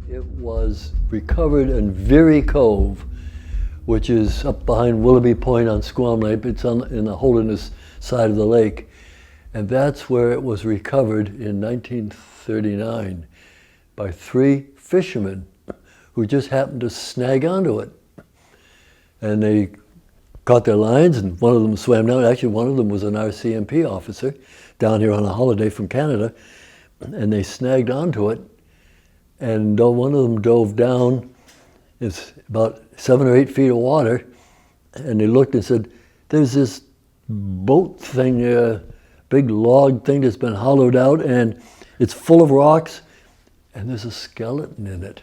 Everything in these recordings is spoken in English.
It was recovered in Veery Cove, which is up behind Willoughby Point on Squam Lake. It's in the Holderness side of the lake. And that's where it was recovered in 1939 by 3 fishermen who just happened to snag onto it. And they caught their lines, and one of them swam down. Actually, one of them was an RCMP officer down here on a holiday from Canada, and they snagged onto it. And one of them dove down. It's about 7 or 8 feet of water, and they looked and said, "There's this boat thing, big log thing that's been hollowed out, and it's full of rocks, and there's a skeleton in it."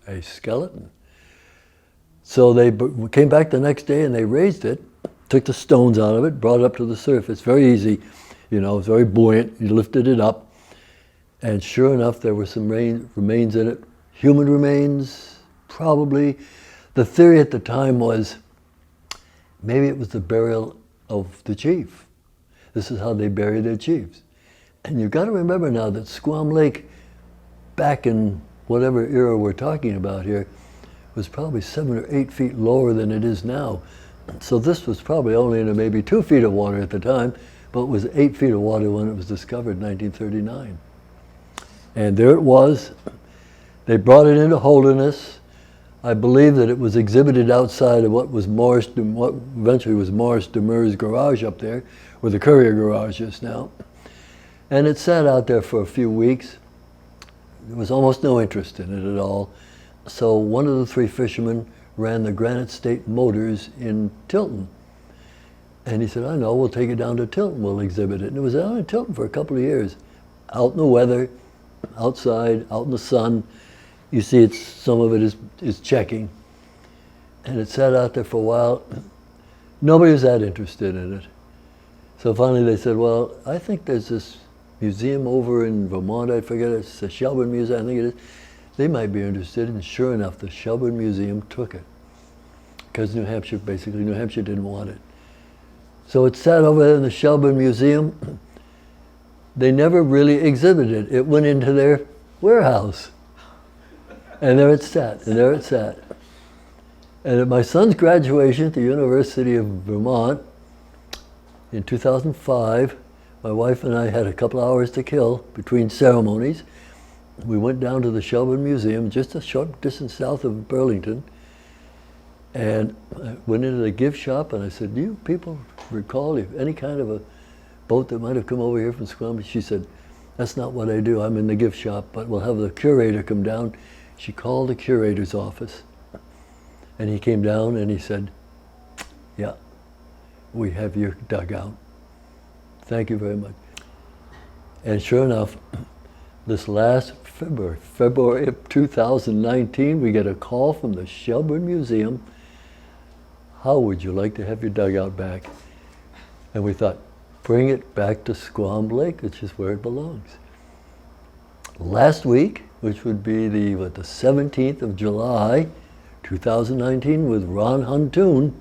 A skeleton. So they came back the next day and they raised it, took the stones out of it, brought it up to the surface. Very easy, it's very buoyant. You lifted it up, and sure enough, there were some remains in it. Human remains, probably. The theory at the time was maybe it was the burial of the chief. This is how they bury their chiefs. And you've got to remember now that Squam Lake, back in whatever era we're talking about here, was probably 7 or 8 feet lower than it is now. So this was probably only in maybe 2 feet of water at the time, but it was 8 feet of water when it was discovered in 1939. And there it was. They brought it into Holderness. I believe that it was exhibited outside of what eventually was Morris Demers' garage up there, where the Courier garage is now. And it sat out there for a few weeks. There was almost no interest in it at all. So one of the 3 fishermen ran the Granite State Motors in Tilton. And he said, "I know, we'll take it down to Tilton, we'll exhibit it." And it was out in Tilton for a couple of years, out in the weather, outside, out in the sun. You see some of it is checking. And it sat out there for a while. Nobody was that interested in it. So finally they said, "Well, I think there's this museum over in Vermont, I forget, it's the Shelburne Museum, I think it is. They might be interested." And sure enough, the Shelburne Museum took it. Because New Hampshire didn't want it. So it sat over there in the Shelburne Museum. They never really exhibited it. It went into their warehouse. And there it sat, and there it sat. And at my son's graduation at the University of Vermont in 2005, my wife and I had a couple hours to kill between ceremonies. We went down to the Shelburne Museum, just a short distance south of Burlington, and I went into the gift shop and I said, "Do you people recall if any kind of a boat that might have come over here from Squam?" She said, "That's not what I do. I'm in the gift shop, but we'll have the curator come down." She called the curator's office, and he came down and he said, "Yeah, we have your dugout. Thank you very much." And sure enough, this last February of 2019, we get a call from the Shelburne Museum. "How would you like to have your dugout back?" And we thought, bring it back to Squam Lake, which is where it belongs. Last week, which would be the 17th of July, 2019, with Ron Huntoon,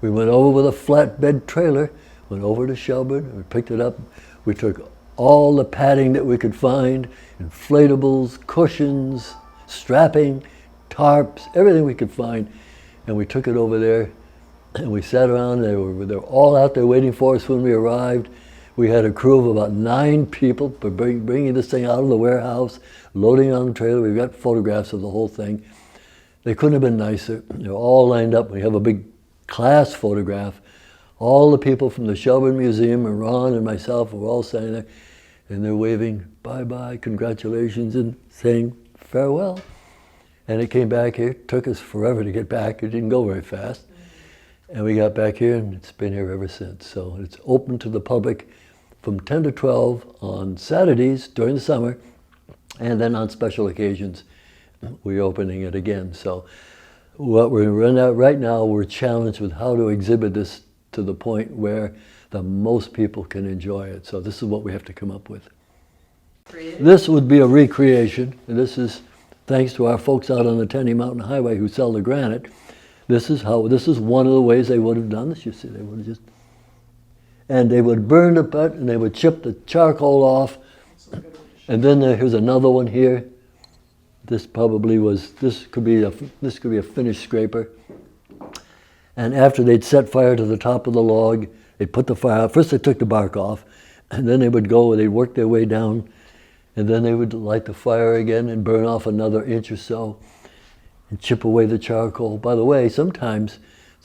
we went over with a flatbed trailer, went over to Shelburne, we picked it up. We took all the padding that we could find, inflatables, cushions, strapping, tarps, everything we could find, and we took it over there, and we sat around. They were all out there waiting for us when we arrived. We had a crew of about 9 people bringing this thing out of the warehouse, loading it on the trailer. We've got photographs of the whole thing. They couldn't have been nicer. They were all lined up. We have a big class photograph. All the people from the Shelburne Museum, and Ron and myself, were all standing there, and they're waving bye-bye, congratulations, and saying farewell. And it came back here. It took us forever to get back. It didn't go very fast. And we got back here, and it's been here ever since. So it's open to the public from 10 to 12 on Saturdays during the summer, and then on special occasions, we're opening it again. So what we're right now, we're challenged with how to exhibit this to the point where the most people can enjoy it. So this is what we have to come up with. This would be a recreation, and this is thanks to our folks out on the Tenny Mountain Highway who sell the granite. This is one of the ways they would have done this. You see, they would have and they would burn the butt, and they would chip the charcoal off. And then here's another one here. this probably was, this could be a finished scraper. And after they'd set fire to the top of the log, they'd put the fire out. First they took the bark off, and then they would go, they'd work their way down, and then they would light the fire again and burn off another inch or so and chip away the charcoal. By the way, sometimes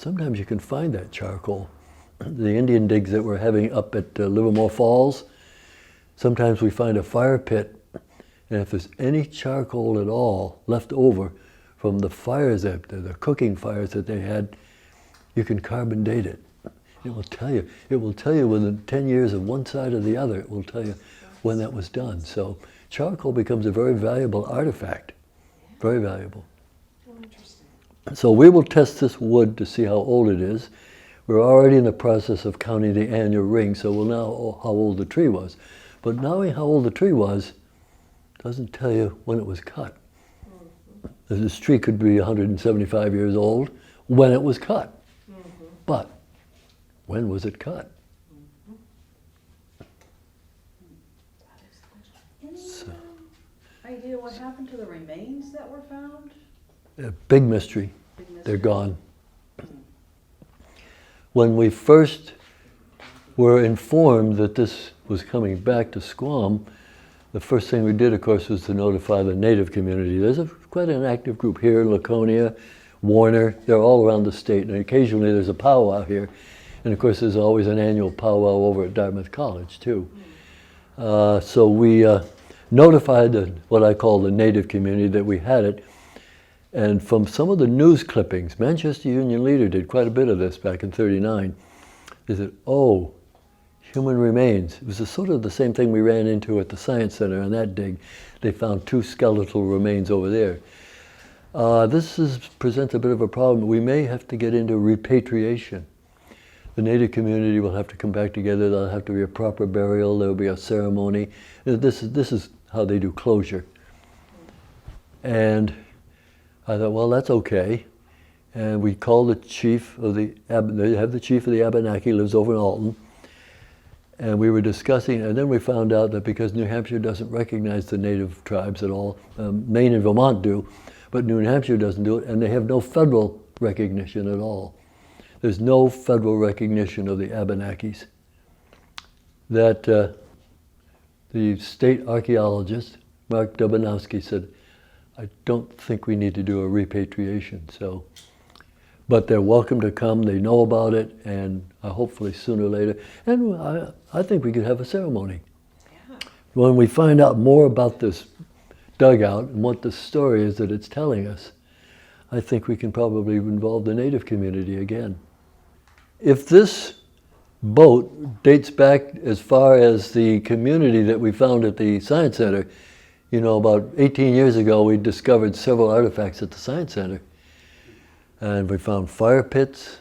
you can find that charcoal. The Indian digs that we're having up at Livermore Falls, sometimes we find a fire pit, and if there's any charcoal at all left over from the fires, the cooking fires that they had, you can carbon date it. It will tell you. It will tell you within 10 years of one side or the other. It will tell you when that was done. So charcoal becomes a very valuable artifact. Very valuable. Oh, interesting. So we will test this wood to see how old it is. We're already in the process of counting the annual ring, so we'll know how old the tree was. But knowing how old the tree was doesn't tell you when it was cut. Mm-hmm. This tree could be 175 years old when it was cut. Mm-hmm. But when was it cut? Any idea what happened to the remains that were found? A big mystery. They're gone. When we first were informed that this was coming back to Squam, the first thing we did, of course, was to notify the native community. There's quite an active group here in Laconia, Warner. They're all around the state, and occasionally there's a powwow here. And of course, there's always an annual powwow over at Dartmouth College, too. So we notified what I call the native community that we had it. And from some of the news clippings, Manchester Union Leader did quite a bit of this back in '39. They said, oh, human remains. It was sort of the same thing we ran into at the Science Center on that dig. They found 2 skeletal remains over there. This presents a bit of a problem. We may have to get into repatriation. The native community will have to come back together. There'll have to be a proper burial. There'll be a ceremony. This is how they do closure. And I thought, well, that's okay. And we called the chief of they have the chief of the Abenaki, lives over in Alton. And we were discussing, and then we found out that because New Hampshire doesn't recognize the native tribes at all, Maine and Vermont do, but New Hampshire doesn't do it, and they have no federal recognition at all. There's no federal recognition of the Abenakis. That the state archaeologist, Mark Dubanowski, said, I don't think we need to do a repatriation. So, but they're welcome to come. They know about it, and hopefully sooner or later. And I think we could have a ceremony. Yeah. When we find out more about this dugout and what the story is that it's telling us, I think we can probably involve the native community again. If this boat dates back as far as the community that we found at the Science Center, you know, about 18 years ago, we discovered several artifacts at the Science Center. And we found fire pits,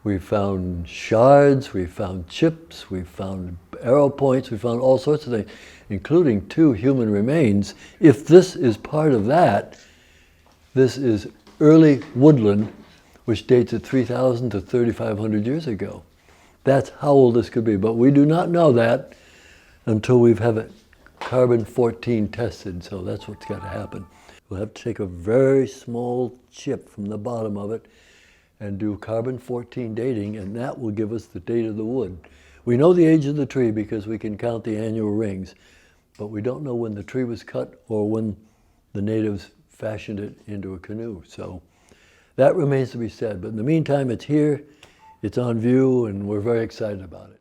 we found shards, we found chips, we found arrow points, we found all sorts of things, including 2 human remains. If this is part of that, this is early woodland, which dates at 3,000 to 3,500 years ago. That's how old this could be. But we do not know that until we've had it carbon-14 tested, so that's what's got to happen. We'll have to take a very small chip from the bottom of it and do carbon-14 dating, and that will give us the date of the wood. We know the age of the tree because we can count the annual rings, but we don't know when the tree was cut or when the natives fashioned it into a canoe. So that remains to be said. But in the meantime, it's here, it's on view, and we're very excited about it.